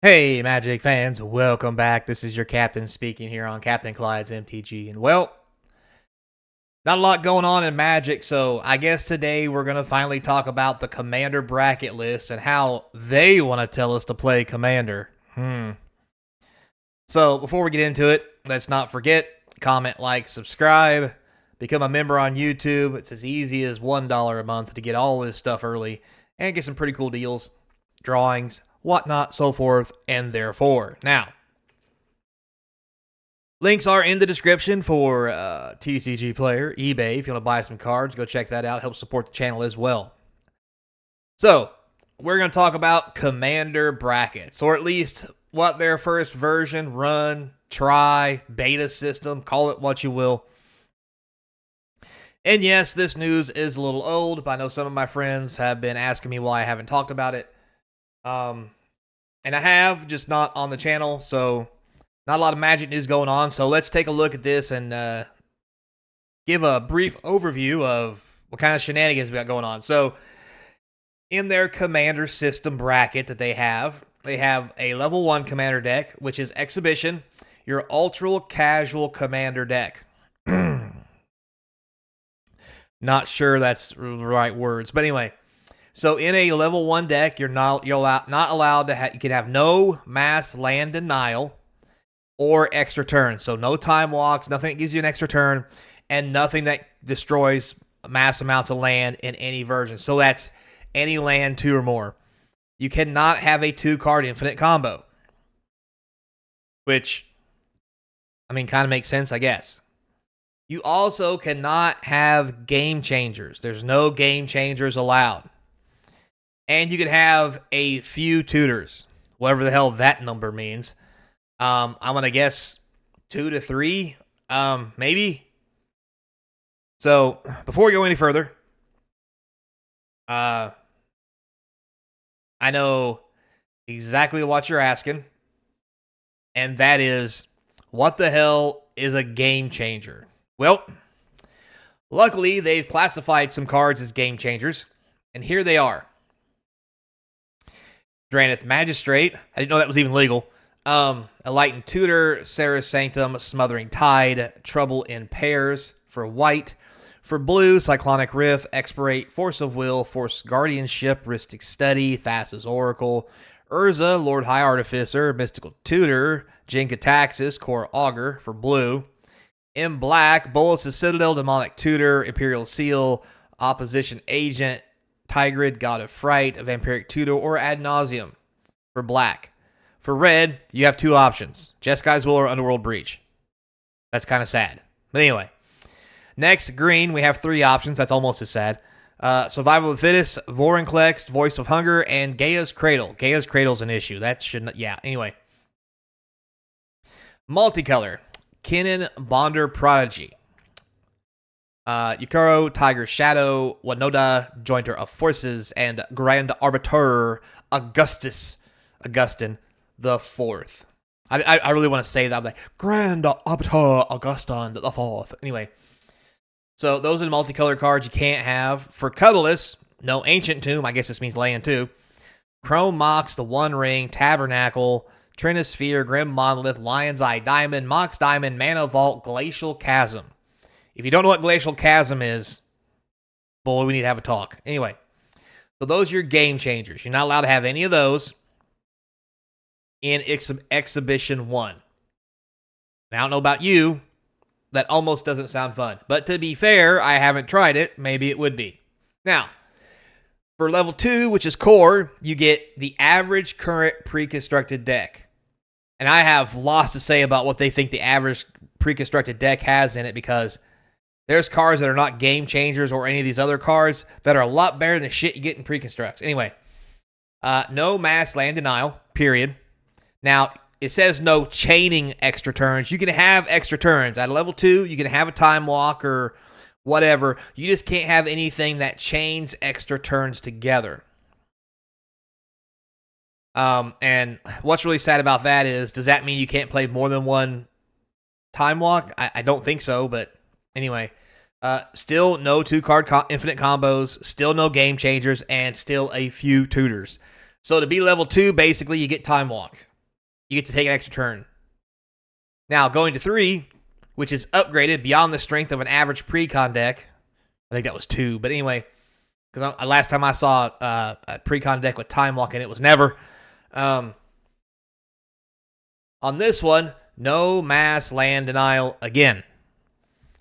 Hey, Magic fans, welcome back. This is your captain speaking here on Captain Clyde's MTG. And well, not a lot going on in Magic, so I guess today we're going to finally talk about the Commander bracket list and how they want to tell us to play Commander. So before we get into it, let's not forget, comment, like, subscribe, become a member on YouTube. It's as easy as $1 a month to get all this stuff early and get some pretty cool deals, drawings, whatnot, so forth, and therefore. Now, links are in the description for TCG Player, eBay. If you want to buy some cards, go check that out. Help support the channel as well. So, we're going to talk about Commander brackets, or at least what their first version, run, try, beta system, call it what you will. And yes, this news is a little old, but I know some of my friends have been asking me why I haven't talked about it. And I have, just not on the channel, so not a lot of Magic news going on. So let's take a look at this and give a brief overview of what kind of shenanigans we got going on. So in their Commander system bracket that they have a level 1 Commander deck, which is Exhibition, your ultra casual Commander deck. Not sure that's the right words, but anyway. So in a level 1 deck, you're not allowed to you can have no mass land denial or extra turns. So no time walks, nothing that gives you an extra turn, and nothing that destroys mass amounts of land in any version. So that's any land 2 or more. You cannot have a 2-card infinite combo, which, I mean, kind of makes sense, I guess. You also cannot have game changers. There's no game changers allowed. And you can have a few tutors, whatever the hell that number means. I'm going to guess 2 to 3, maybe. So, before we go any further, I know exactly what you're asking, and that is, what the hell is a game changer? Well, luckily, they've classified some cards as game changers, and here they are. Drannith Magistrate. I didn't know that was even legal. Enlightened Tutor, Serra's Sanctum, Smothering Tide, Trouble in Pairs for white. For blue, Cyclonic Rift, Expirate, Force of Will, Force Guardianship, Rhystic Study, Thassa's Oracle, Urza, Lord High Artificer, Mystical Tutor, Jin-Gitaxias, Core Augur for blue. In black, Bolas' Citadel, Demonic Tutor, Imperial Seal, Opposition Agent, Tigrid, God of Fright, Vampiric Tutor, or Ad Nauseam for black. For red, you have 2 options, Jeskai Will or Underworld Breach. That's kind of sad. But anyway. Next, green, we have 3 options. That's almost as sad. Survival of the Fittest, Vorinclex, Voice of Hunger, and Gaia's Cradle. Gaia's Cradle's an issue. That should not, yeah, anyway. Multicolor, Kinnan, Bonder, Prodigy. Yukaro, Tiger Shadow, Wanoda, Jointer of Forces, and Grand Arbiter, Augustin the Fourth. I really want to say that. I'm like, Grand Arbiter, Augustin the Fourth. Anyway, so those are the multicolored cards you can't have. For colorless, no Ancient Tomb. I guess this means land 2. Chrome Mox, the One Ring, Tabernacle, Trinisphere, Grim Monolith, Lion's Eye Diamond, Mox Diamond, Mana Vault, Glacial Chasm. If you don't know what Glacial Chasm is, boy, we need to have a talk. Anyway, so those are your game changers. You're not allowed to have any of those in Exhibition 1. Now, I don't know about you. That almost doesn't sound fun. But to be fair, I haven't tried it. Maybe it would be. Now, for level 2, which is core, you get the average current pre-constructed deck. And I have lots to say about what they think the average pre-constructed deck has in it, because there's cards that are not game changers or any of these other cards that are a lot better than the shit you get in pre-constructs. Anyway, no mass land denial, period. Now, it says no chaining extra turns. You can have extra turns. At level 2, you can have a time walk or whatever. You just can't have anything that chains extra turns together. And what's really sad about that is, does that mean you can't play more than one time walk? I don't think so, but anyway. Still no 2-card infinite combos, still no game changers, and still a few tutors. So to be level 2, basically you get time walk. you get to take an extra turn. Now, going to 3, which is upgraded beyond the strength of an average precon deck. I think that was 2, but anyway, because last time I saw a precon deck with Time Walk in it was never. On this one, no mass land denial again.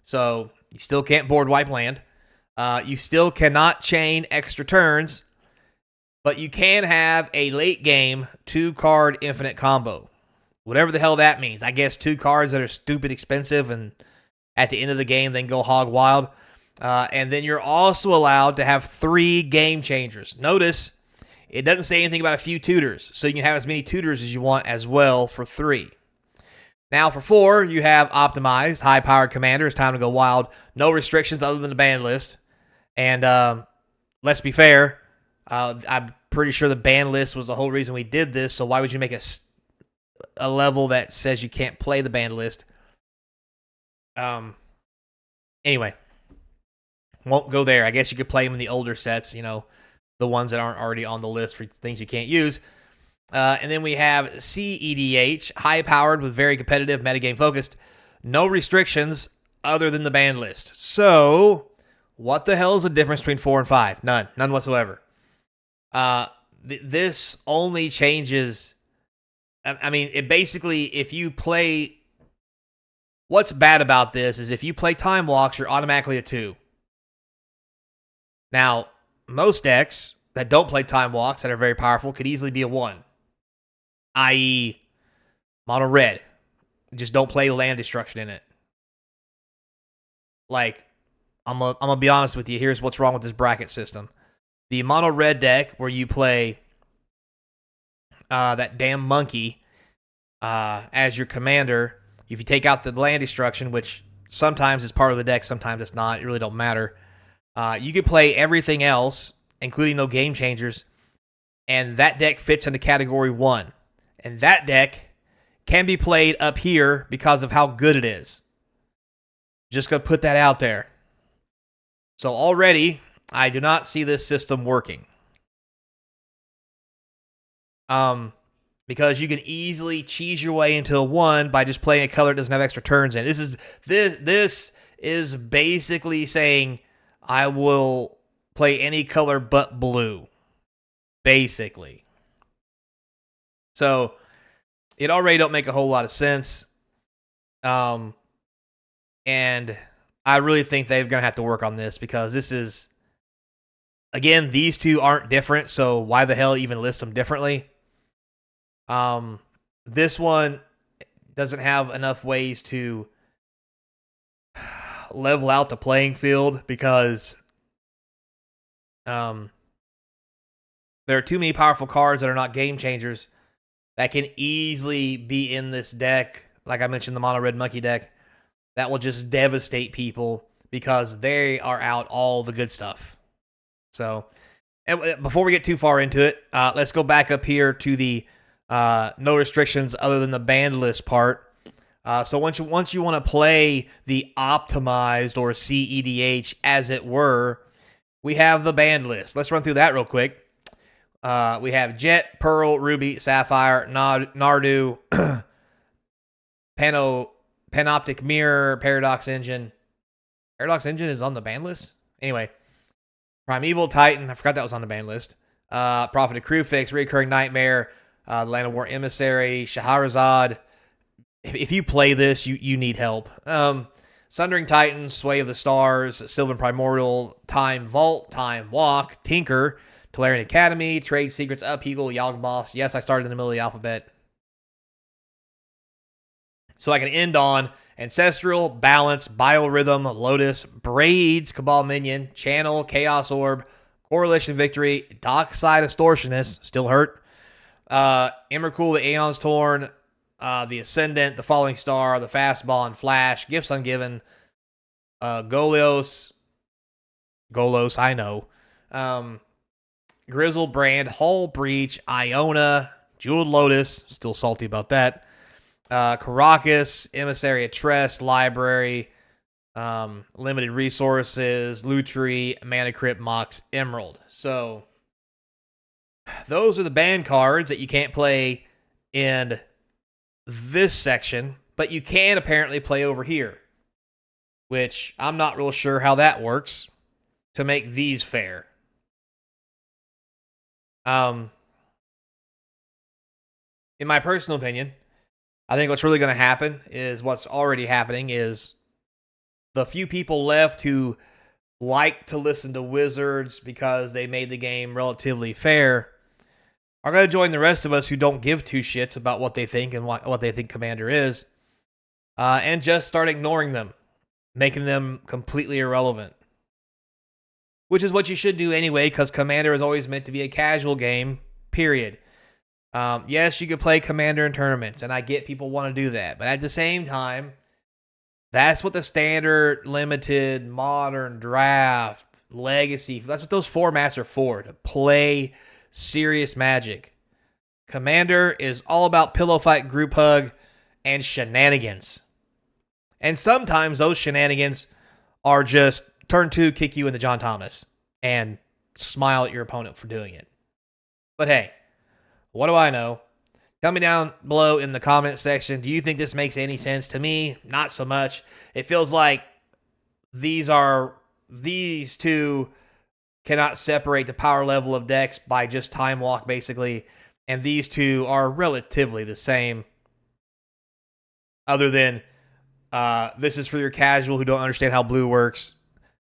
So you still can't board wipe land. You still cannot chain extra turns, but you can have a late game 2-card infinite combo. Whatever the hell that means. I guess 2 cards that are stupid expensive and at the end of the game then go hog wild. And then you're also allowed to have 3 game changers. Notice, it doesn't say anything about a few tutors, so you can have as many tutors as you want as well for 3. Now for 4, you have optimized, high-powered commander. It's time to go wild. No restrictions other than the ban list. And let's be fair, I'm pretty sure the ban list was the whole reason we did this, so why would you make a level that says you can't play the ban list? Anyway, won't go there. I guess you could play them in the older sets, the ones that aren't already on the list for things you can't use. And then we have CEDH, high-powered with very competitive, metagame focused. No restrictions other than the ban list. So, what the hell is the difference between 4 and 5? None whatsoever. This only changes. I mean, it basically, if you play. What's bad about this is if you play Time Walks, you're automatically a 2. Now, most decks that don't play Time Walks that are very powerful could easily be a 1. I.e., mono red. Just don't play land destruction in it. Like, I'm gonna be honest with you. Here's what's wrong with this bracket system. The mono red deck where you play that damn monkey as your commander, if you take out the land destruction, which sometimes is part of the deck, sometimes it's not, it really don't matter. You can play everything else, including no game changers, and that deck fits into category 1. And that deck can be played up here because of how good it is. Just gonna put that out there. So already, I do not see this system working. Because you can easily cheese your way into a 1 by just playing a color that doesn't have extra turns in. This is basically saying I will play any color but blue. Basically. So it already don't make a whole lot of sense. And I really think they're going to have to work on this because this is, again, these two aren't different, so why the hell even list them differently? This one doesn't have enough ways to level out the playing field because there are too many powerful cards that are not game changers that can easily be in this deck. Like I mentioned, the mono red monkey deck that will just devastate people because they are out all the good stuff. So, and before we get too far into it, let's go back up here to the no restrictions other than the banned list part. So once you want to play the optimized or CEDH as it were, we have the banned list. Let's run through that real quick. We have Jet, Pearl, Ruby, Sapphire, Nardu, Panoptic Mirror, Paradox Engine. Paradox Engine is on the ban list? Anyway. Primeval Titan. I forgot that was on the ban list. Prophet of Crewfix, Recurring Nightmare, Land of War Emissary, Shahrazad. If you play this, you need help. Sundering Titan, Sway of the Stars, Sylvan Primordial, Time Vault, Time Walk, Tinker, Tolarian Academy, Trade Secrets, Upheaval, Yawgmoth. Yes, I started in the middle of the alphabet. So I can end on Ancestral, Balance, Biorhythm, Lotus, Braids, Cabal Minion, Channel, Chaos Orb, Correlation Victory, Dockside Extortionist, still hurt. Emrakul, the Aeon's Torn, the Ascendant, the Falling Star, the Fastball and Flash, Gifts Ungiven, Golos, I know. Grizzle Brand, Hull Breach, Iona, Jeweled Lotus, still salty about that. Caracas, Emissary of Tress, Library, Limited Resources, Lutri, Mana Crypt, Mox, Emerald. So, those are the banned cards that you can't play in this section, but you can apparently play over here, which I'm not real sure how that works to make these fair. In my personal opinion, I think what's really going to happen is what's already happening is the few people left who like to listen to Wizards because they made the game relatively fair are going to join the rest of us who don't give two shits about what they think and what they think Commander is, and just start ignoring them, making them completely irrelevant. Which is what you should do anyway, because Commander is always meant to be a casual game, period. Yes, you could play Commander in tournaments, and I get people want to do that. But at the same time, that's what the standard, limited, modern, draft, legacy, that's what those formats are for, to play serious Magic. Commander is all about pillow fight, group hug, and shenanigans. And sometimes those shenanigans are just turn 2, kick you into John Thomas, and smile at your opponent for doing it. But hey, what do I know? Tell me down below in the comment section, do you think this makes any sense? To me, not so much. It feels like these two cannot separate the power level of decks by just time walk, basically. And these two are relatively the same. Other than, this is for your casual who don't understand how blue works.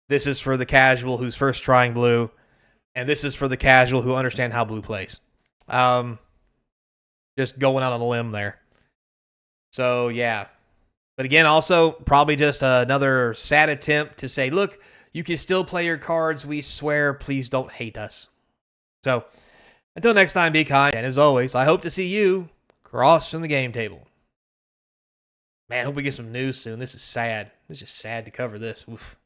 This is for the casual who's first trying blue. And this is for the casual who understand how blue plays. Just going out on a limb there. So, yeah. But again, also, probably just another sad attempt to say, look, you can still play your cards. We swear, please don't hate us. So, until next time, be kind. And as always, I hope to see you across from the game table. Man, hope we get some news soon. This is sad. It's just sad to cover this. Oof.